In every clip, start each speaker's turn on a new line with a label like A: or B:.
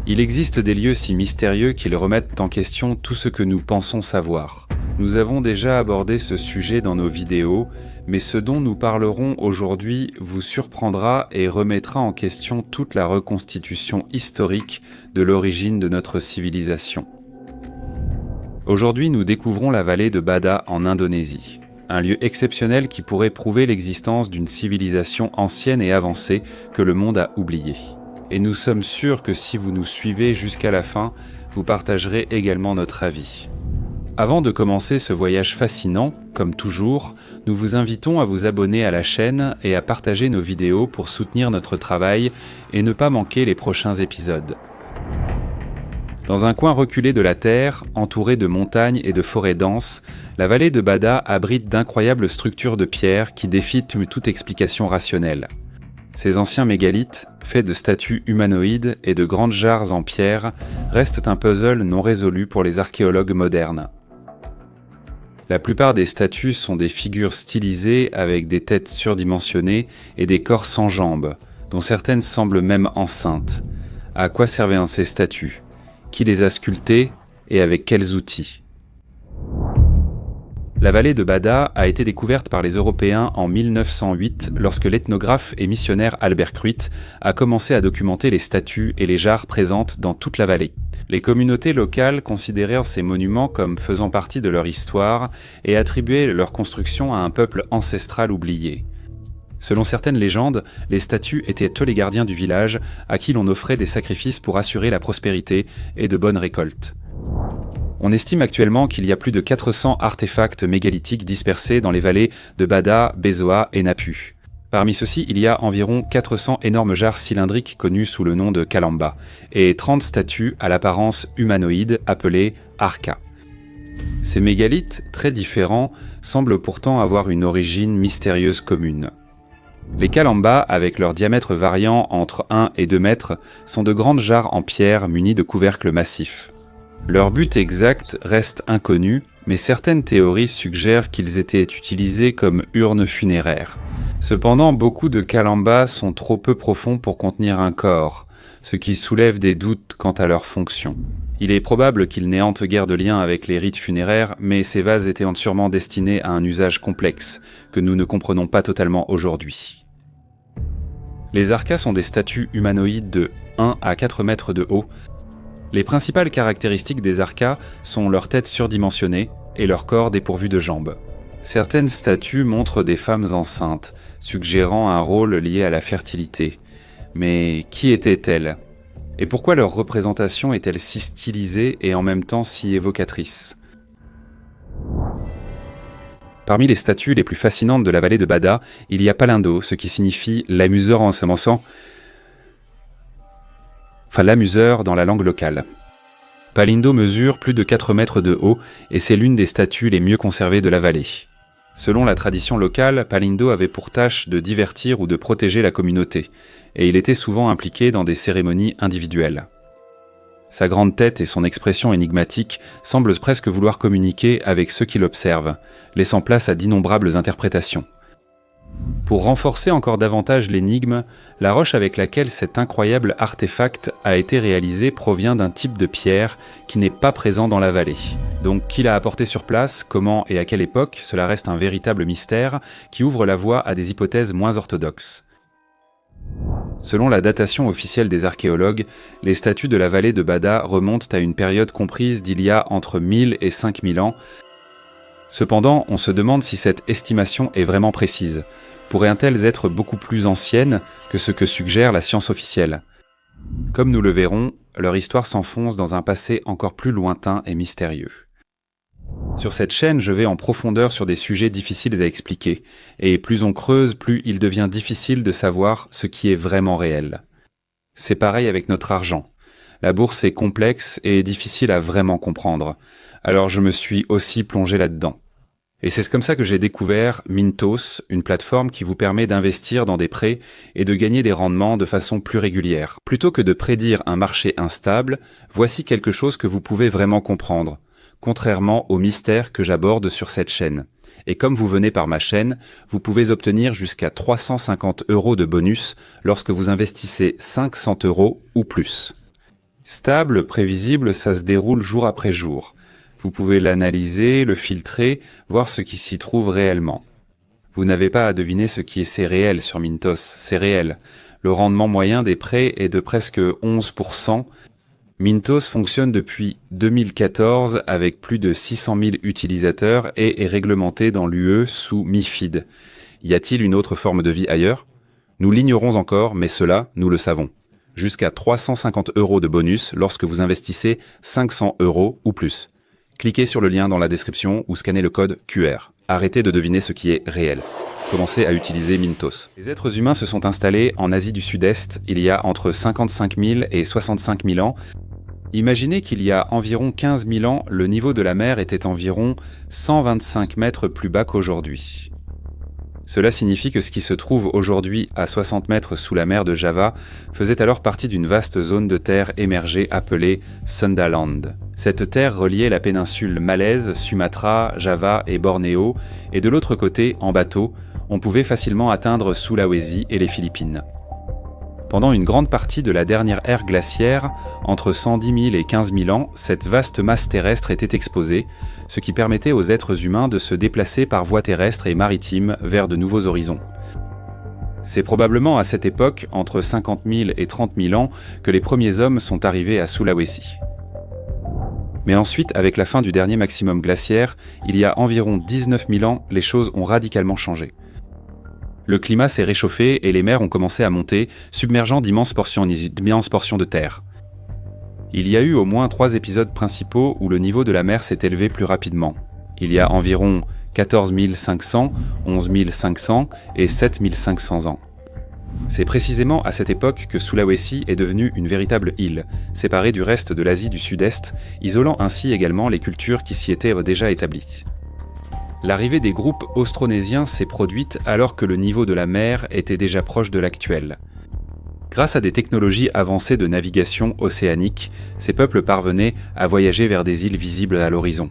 A: Il existe des lieux si mystérieux qu'ils remettent en question tout ce que nous pensons savoir. Nous avons déjà abordé ce sujet dans nos vidéos, mais ce dont nous parlerons aujourd'hui vous surprendra et remettra en question toute la reconstitution historique de l'origine de notre civilisation. Aujourd'hui, nous découvrons la vallée de Bada en Indonésie, un lieu exceptionnel qui pourrait prouver l'existence d'une civilisation ancienne et avancée que le monde a oubliée. Et nous sommes sûrs que si vous nous suivez jusqu'à la fin, vous partagerez également notre avis. Avant de commencer ce voyage fascinant, comme toujours, nous vous invitons à vous abonner à la chaîne et à partager nos vidéos pour soutenir notre travail et ne pas manquer les prochains épisodes. Dans un coin reculé de la Terre, entouré de montagnes et de forêts denses, la vallée de Bada abrite d'incroyables structures de pierre qui défient toute explication rationnelle. Ces anciens mégalithes, faits de statues humanoïdes et de grandes jarres en pierre, restent un puzzle non résolu pour les archéologues modernes. La plupart des statues sont des figures stylisées avec des têtes surdimensionnées et des corps sans jambes, dont certaines semblent même enceintes. À quoi servaient ces statues ? Qui les a sculptées et avec quels outils ? La vallée de Bada a été découverte par les Européens en 1908 lorsque l'ethnographe et missionnaire Albert Kruit a commencé à documenter les statues et les jarres présentes dans toute la vallée. Les communautés locales considérèrent ces monuments comme faisant partie de leur histoire et attribuaient leur construction à un peuple ancestral oublié. Selon certaines légendes, les statues étaient tous les gardiens du village à qui l'on offrait des sacrifices pour assurer la prospérité et de bonnes récoltes. On estime actuellement qu'il y a plus de 400 artefacts mégalithiques dispersés dans les vallées de Bada, Bezoa et Napu. Parmi ceux-ci, il y a environ 400 énormes jarres cylindriques connues sous le nom de Kalamba et 30 statues à l'apparence humanoïde appelées Arka. Ces mégalithes, très différents, semblent pourtant avoir une origine mystérieuse commune. Les Kalamba, avec leur diamètre variant entre 1 et 2 mètres, sont de grandes jarres en pierre munies de couvercles massifs. Leur but exact reste inconnu, mais certaines théories suggèrent qu'ils étaient utilisés comme urnes funéraires. Cependant, beaucoup de Kalamba sont trop peu profonds pour contenir un corps, ce qui soulève des doutes quant à leur fonction. Il est probable qu'ils n'aient guère de lien avec les rites funéraires, mais ces vases étaient sûrement destinés à un usage complexe, que nous ne comprenons pas totalement aujourd'hui. Les Arkas sont des statues humanoïdes de 1 à 4 mètres de haut. Les principales caractéristiques des Arkas sont leur tête surdimensionnée et leur corps dépourvu de jambes. Certaines statues montrent des femmes enceintes, suggérant un rôle lié à la fertilité. Mais qui étaient-elles ? Et pourquoi leur représentation est-elle si stylisée et en même temps si évocatrice ? Parmi les statues les plus fascinantes de la vallée de Bada, il y a Palindo, ce qui signifie l'amuseur ensemençant, l'amuseur dans la langue locale. Palindo mesure plus de 4 mètres de haut et c'est l'une des statues les mieux conservées de la vallée. Selon la tradition locale, Palindo avait pour tâche de divertir ou de protéger la communauté, et il était souvent impliqué dans des cérémonies individuelles. Sa grande tête et son expression énigmatique semblent presque vouloir communiquer avec ceux qui l'observent, laissant place à d'innombrables interprétations. Pour renforcer encore davantage l'énigme, la roche avec laquelle cet incroyable artefact a été réalisé provient d'un type de pierre qui n'est pas présent dans la vallée. Donc qui l'a apporté sur place, comment et à quelle époque, cela reste un véritable mystère qui ouvre la voie à des hypothèses moins orthodoxes. Selon la datation officielle des archéologues, les statues de la vallée de Bada remontent à une période comprise d'il y a entre 1000 et 5000 ans. Cependant, on se demande si cette estimation est vraiment précise. Pourraient-elles être beaucoup plus anciennes que ce que suggère la science officielle ? Comme nous le verrons, leur histoire s'enfonce dans un passé encore plus lointain et mystérieux. Sur cette chaîne, je vais en profondeur sur des sujets difficiles à expliquer, et plus on creuse, plus il devient difficile de savoir ce qui est vraiment réel. C'est pareil avec notre argent. La bourse est complexe et difficile à vraiment comprendre, alors je me suis aussi plongé là-dedans. Et c'est comme ça que j'ai découvert Mintos, une plateforme qui vous permet d'investir dans des prêts et de gagner des rendements de façon plus régulière. Plutôt que de prédire un marché instable, voici quelque chose que vous pouvez vraiment comprendre, contrairement aux mystères que j'aborde sur cette chaîne. Et comme vous venez par ma chaîne, vous pouvez obtenir jusqu'à 350 € de bonus lorsque vous investissez 500 € ou plus. Stable, prévisible, ça se déroule jour après jour. Vous pouvez l'analyser, le filtrer, voir ce qui s'y trouve réellement. Vous n'avez pas à deviner ce qui est c'est réel sur Mintos, c'est réel. Le rendement moyen des prêts est de presque 11%. Mintos fonctionne depuis 2014 avec plus de 600 000 utilisateurs et est réglementé dans l'UE sous MiFID. Y a-t-il une autre forme de vie ailleurs? Nous l'ignorons encore, mais cela, nous le savons. Jusqu'à 350 € de bonus lorsque vous investissez 500 € ou plus. Cliquez sur le lien dans la description ou scannez le code QR. Arrêtez de deviner ce qui est réel. Commencez à utiliser Mintos. Les êtres humains se sont installés en Asie du Sud-Est il y a entre 55 000 et 65 000 ans. Imaginez qu'il y a environ 15 000 ans, le niveau de la mer était environ 125 mètres plus bas qu'aujourd'hui. Cela signifie que ce qui se trouve aujourd'hui à 60 mètres sous la mer de Java faisait alors partie d'une vaste zone de terre émergée appelée Sundaland. Cette terre reliait la péninsule malaise, Sumatra, Java et Bornéo, et de l'autre côté, en bateau, on pouvait facilement atteindre Sulawesi et les Philippines. Pendant une grande partie de la dernière ère glaciaire, entre 110 000 et 15 000 ans, cette vaste masse terrestre était exposée, ce qui permettait aux êtres humains de se déplacer par voie terrestre et maritime vers de nouveaux horizons. C'est probablement à cette époque, entre 50 000 et 30 000 ans, que les premiers hommes sont arrivés à Sulawesi. Mais ensuite, avec la fin du dernier maximum glaciaire, il y a environ 19 000 ans, les choses ont radicalement changé. Le climat s'est réchauffé et les mers ont commencé à monter, submergeant d'immenses portions de terre. Il y a eu au moins 3 épisodes principaux où le niveau de la mer s'est élevé plus rapidement. Il y a environ 14 500, 11 500 et 7 500 ans. C'est précisément à cette époque que Sulawesi est devenue une véritable île, séparée du reste de l'Asie du Sud-Est, isolant ainsi également les cultures qui s'y étaient déjà établies. L'arrivée des groupes austronésiens s'est produite alors que le niveau de la mer était déjà proche de l'actuel. Grâce à des technologies avancées de navigation océanique, ces peuples parvenaient à voyager vers des îles visibles à l'horizon.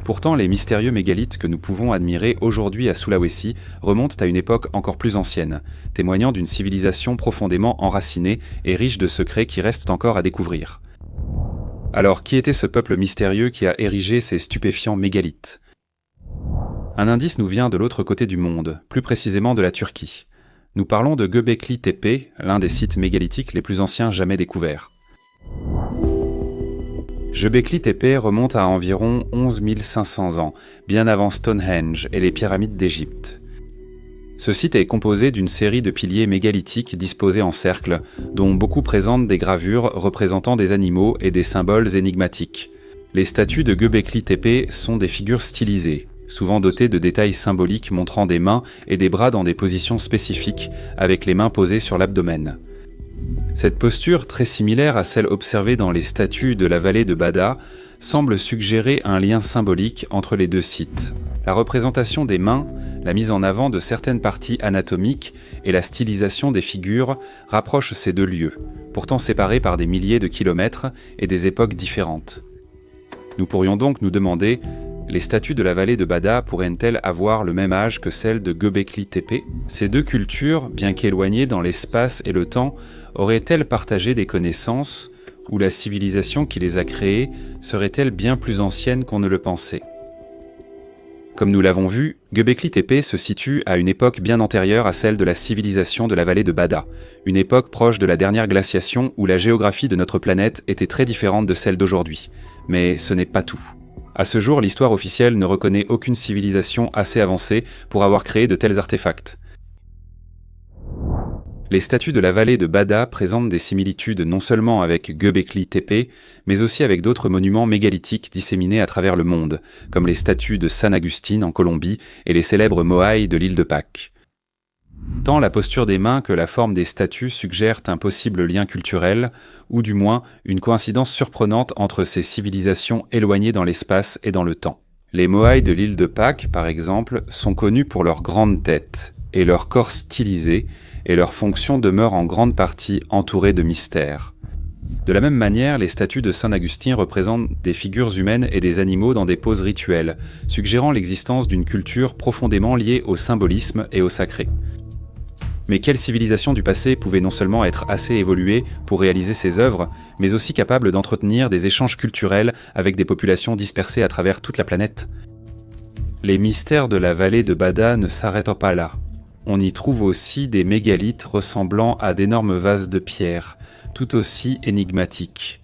A: Pourtant, les mystérieux mégalithes que nous pouvons admirer aujourd'hui à Sulawesi remontent à une époque encore plus ancienne, témoignant d'une civilisation profondément enracinée et riche de secrets qui restent encore à découvrir. Alors, qui était ce peuple mystérieux qui a érigé ces stupéfiants mégalithes ? Un indice nous vient de l'autre côté du monde, plus précisément de la Turquie. Nous parlons de Göbekli Tepe, l'un des sites mégalithiques les plus anciens jamais découverts. Göbekli Tepe remonte à environ 11 500 ans, bien avant Stonehenge et les pyramides d'Égypte. Ce site est composé d'une série de piliers mégalithiques disposés en cercle, dont beaucoup présentent des gravures représentant des animaux et des symboles énigmatiques. Les statues de Göbekli Tepe sont des figures stylisées, souvent dotées de détails symboliques montrant des mains et des bras dans des positions spécifiques, avec les mains posées sur l'abdomen. Cette posture, très similaire à celle observée dans les statues de la vallée de Bada, semble suggérer un lien symbolique entre les deux sites. La représentation des mains, la mise en avant de certaines parties anatomiques et la stylisation des figures rapprochent ces deux lieux, pourtant séparés par des milliers de kilomètres et des époques différentes. Nous pourrions donc nous demander: les statues de la vallée de Bada pourraient-elles avoir le même âge que celles de Göbekli Tepe? Ces deux cultures, bien qu'éloignées dans l'espace et le temps, auraient-elles partagé des connaissances, ou la civilisation qui les a créées serait-elle bien plus ancienne qu'on ne le pensait? Comme nous l'avons vu, Göbekli Tepe se situe à une époque bien antérieure à celle de la civilisation de la vallée de Bada, une époque proche de la dernière glaciation où la géographie de notre planète était très différente de celle d'aujourd'hui. Mais ce n'est pas tout. À ce jour, l'histoire officielle ne reconnaît aucune civilisation assez avancée pour avoir créé de tels artefacts. Les statues de la vallée de Bada présentent des similitudes non seulement avec Göbekli Tepe, mais aussi avec d'autres monuments mégalithiques disséminés à travers le monde, comme les statues de San Agustín en Colombie et les célèbres Moai de l'île de Pâques. Tant la posture des mains que la forme des statues suggèrent un possible lien culturel, ou du moins une coïncidence surprenante entre ces civilisations éloignées dans l'espace et dans le temps. Les Moai de l'île de Pâques, par exemple, sont connus pour leur grande tête et leur corps stylisé, et leur fonction demeure en grande partie entourée de mystères. De la même manière, les statues de Saint Augustin représentent des figures humaines et des animaux dans des poses rituelles, suggérant l'existence d'une culture profondément liée au symbolisme et au sacré. Mais quelle civilisation du passé pouvait non seulement être assez évoluée pour réaliser ses œuvres, mais aussi capable d'entretenir des échanges culturels avec des populations dispersées à travers toute la planète? Les mystères de la vallée de Bada ne s'arrêtent pas là. On y trouve aussi des mégalithes ressemblant à d'énormes vases de pierre, tout aussi énigmatiques.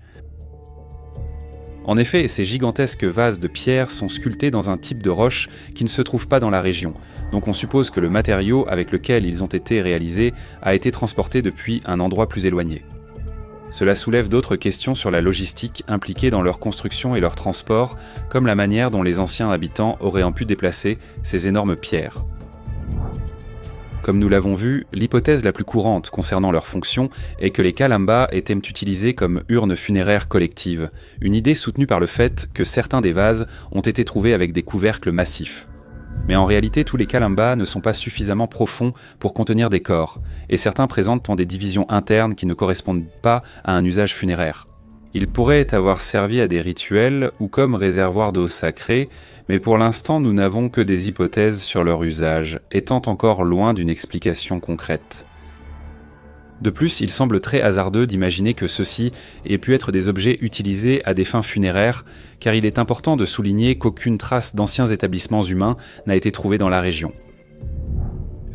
A: En effet, ces gigantesques vases de pierre sont sculptés dans un type de roche qui ne se trouve pas dans la région, donc on suppose que le matériau avec lequel ils ont été réalisés a été transporté depuis un endroit plus éloigné. Cela soulève d'autres questions sur la logistique impliquée dans leur construction et leur transport, comme la manière dont les anciens habitants auraient pu déplacer ces énormes pierres. Comme nous l'avons vu, l'hypothèse la plus courante concernant leur fonction est que les Kalamba étaient utilisés comme urnes funéraires collectives, une idée soutenue par le fait que certains des vases ont été trouvés avec des couvercles massifs. Mais en réalité, tous les Kalamba ne sont pas suffisamment profonds pour contenir des corps, et certains présentent des divisions internes qui ne correspondent pas à un usage funéraire. Ils pourraient avoir servi à des rituels ou comme réservoir d'eau sacrée, mais pour l'instant nous n'avons que des hypothèses sur leur usage, étant encore loin d'une explication concrète. De plus, il semble très hasardeux d'imaginer que ceux-ci aient pu être des objets utilisés à des fins funéraires, car il est important de souligner qu'aucune trace d'anciens établissements humains n'a été trouvée dans la région.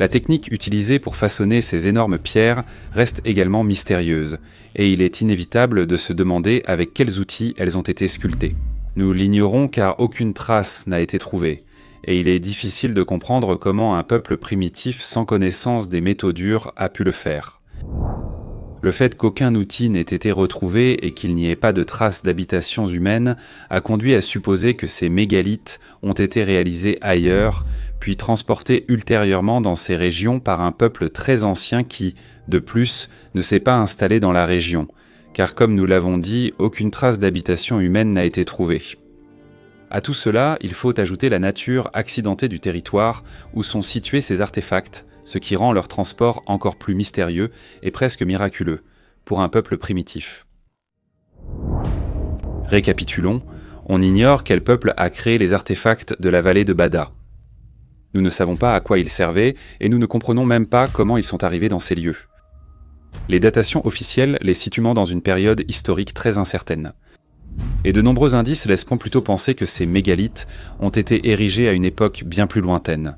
A: La technique utilisée pour façonner ces énormes pierres reste également mystérieuse, et il est inévitable de se demander avec quels outils elles ont été sculptées. Nous l'ignorons car aucune trace n'a été trouvée, et il est difficile de comprendre comment un peuple primitif sans connaissance des métaux durs a pu le faire. Le fait qu'aucun outil n'ait été retrouvé et qu'il n'y ait pas de traces d'habitations humaines a conduit à supposer que ces mégalithes ont été réalisés ailleurs, puis transportés ultérieurement dans ces régions par un peuple très ancien qui, de plus, ne s'est pas installé dans la région, car comme nous l'avons dit, aucune trace d'habitation humaine n'a été trouvée. À tout cela, il faut ajouter la nature accidentée du territoire où sont situés ces artefacts, ce qui rend leur transport encore plus mystérieux et presque miraculeux, pour un peuple primitif. Récapitulons, on ignore quel peuple a créé les artefacts de la vallée de Bada. Nous ne savons pas à quoi ils servaient et nous ne comprenons même pas comment ils sont arrivés dans ces lieux. Les datations officielles les situent dans une période historique très incertaine. Et de nombreux indices laisseront plutôt penser que ces mégalithes ont été érigés à une époque bien plus lointaine.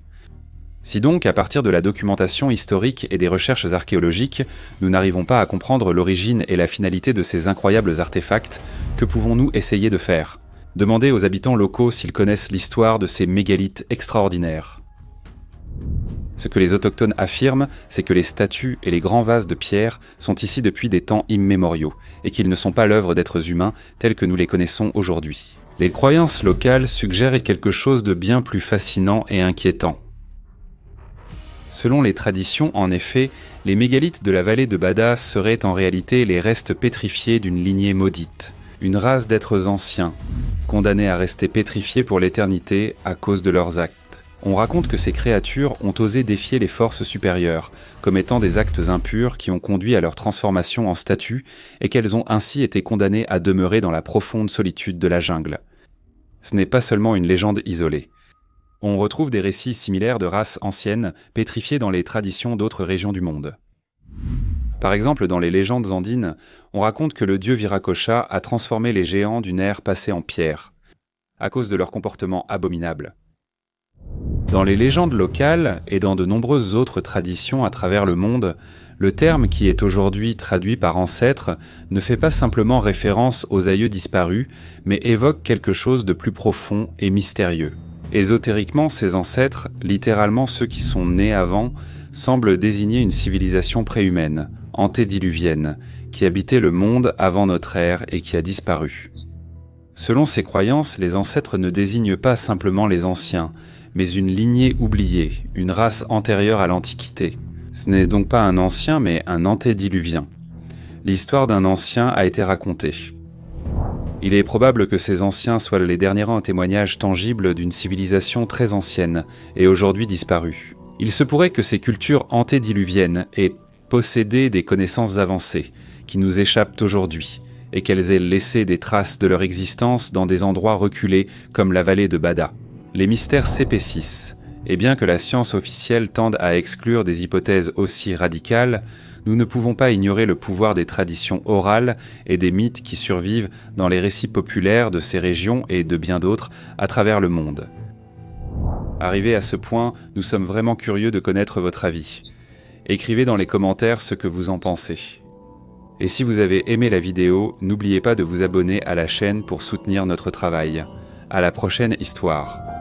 A: Si donc, à partir de la documentation historique et des recherches archéologiques, nous n'arrivons pas à comprendre l'origine et la finalité de ces incroyables artefacts, que pouvons-nous essayer de faire ? Demandez aux habitants locaux s'ils connaissent l'histoire de ces mégalithes extraordinaires. Ce que les autochtones affirment, c'est que les statues et les grands vases de pierre sont ici depuis des temps immémoriaux, et qu'ils ne sont pas l'œuvre d'êtres humains tels que nous les connaissons aujourd'hui. Les croyances locales suggèrent quelque chose de bien plus fascinant et inquiétant. Selon les traditions, en effet, les mégalithes de la vallée de Bada seraient en réalité les restes pétrifiés d'une lignée maudite, une race d'êtres anciens, condamnés à rester pétrifiés pour l'éternité à cause de leurs actes. On raconte que ces créatures ont osé défier les forces supérieures, commettant des actes impurs qui ont conduit à leur transformation en statues et qu'elles ont ainsi été condamnées à demeurer dans la profonde solitude de la jungle. Ce n'est pas seulement une légende isolée. On retrouve des récits similaires de races anciennes pétrifiées dans les traditions d'autres régions du monde. Par exemple, dans les légendes andines, on raconte que le dieu Viracocha a transformé les géants d'une ère passée en pierre, à cause de leur comportement abominable. Dans les légendes locales et dans de nombreuses autres traditions à travers le monde, le terme qui est aujourd'hui traduit par ancêtre ne fait pas simplement référence aux aïeux disparus, mais évoque quelque chose de plus profond et mystérieux. Ésotériquement, ces ancêtres, littéralement ceux qui sont nés avant, semblent désigner une civilisation préhumaine, antédiluvienne, qui habitait le monde avant notre ère et qui a disparu. Selon ces croyances, les ancêtres ne désignent pas simplement les anciens, mais une lignée oubliée, une race antérieure à l'Antiquité. Ce n'est donc pas un ancien, mais un antédiluvien. L'histoire d'un ancien a été racontée. Il est probable que ces anciens soient les derniers témoignages tangibles d'une civilisation très ancienne et aujourd'hui disparue. Il se pourrait que ces cultures antédiluviennes aient possédé des connaissances avancées, qui nous échappent aujourd'hui, et qu'elles aient laissé des traces de leur existence dans des endroits reculés comme la vallée de Bada. Les mystères s'épaississent, Et bien que la science officielle tende à exclure des hypothèses aussi radicales, nous ne pouvons pas ignorer le pouvoir des traditions orales et des mythes qui survivent dans les récits populaires de ces régions et de bien d'autres à travers le monde. Arrivé à ce point, nous sommes vraiment curieux de connaître votre avis. Écrivez dans les commentaires ce que vous en pensez. Et si vous avez aimé la vidéo, n'oubliez pas de vous abonner à la chaîne pour soutenir notre travail. À la prochaine histoire.